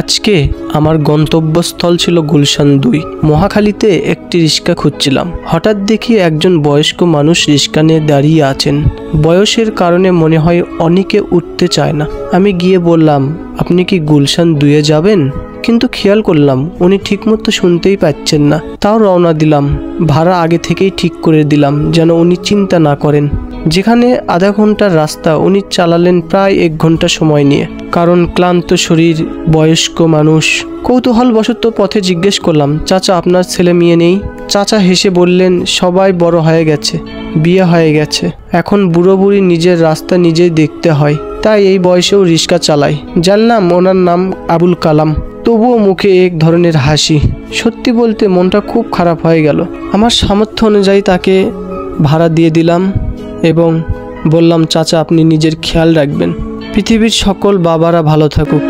আজকে আমার গন্তব্যস্থল ছিল গুলশান 2। মহাখালীতে একটি রিক্সা খুঁজছিলাম। হঠাৎ দেখি একজন বয়স্ক মানুষ রিক্সা নিয়ে দাঁড়িয়ে আছেন। বয়সের কারণে মনে হয় অনেকে উঠতে চায় না। আমি গিয়ে বললাম, আপনি কি গুলশান 2-এ যাবেন? কিন্তু খেয়াল করলাম উনি ঠিকমতো শুনতেই পাচ্ছেন না। তাও রওনা দিলাম। ভাড়া আগে থেকেই ঠিক করে দিলাম যেন উনি চিন্তা না করেন। যেখানে আধা ঘন্টার রাস্তা উনি চালালেন প্রায় 1 ঘন্টা সময় নিয়ে। কারণ ক্লান্ত শরীর, বয়স্ক মানুষ। কৌতূহলবশত পথে জিজ্ঞেস করলাম, চাচা আপনার ছেলে মেয়ে নেই? চাচা হেসে বললেন, সবাই বড় হয়ে গেছে, বিয়ে হয়ে গেছে, এখন বুড়ো বুড়ি নিজের রাস্তা নিজেই দেখতে হয়, তাই এই বয়সেও রিক্সা চালায়। জানলাম ওনার নাম আবুল কালাম। তবুও মুখে এক ধরনের হাসি। সত্যি বলতে মনটা খুব খারাপ হয়ে গেল। আমার সামর্থ্য অনুযায়ী তাকে ভাড়া দিয়ে দিলাম এবং বললাম, চাচা আপনি নিজের খেয়াল রাখবেন। পৃথিবীর সকল বাবারা ভালো থাকুক।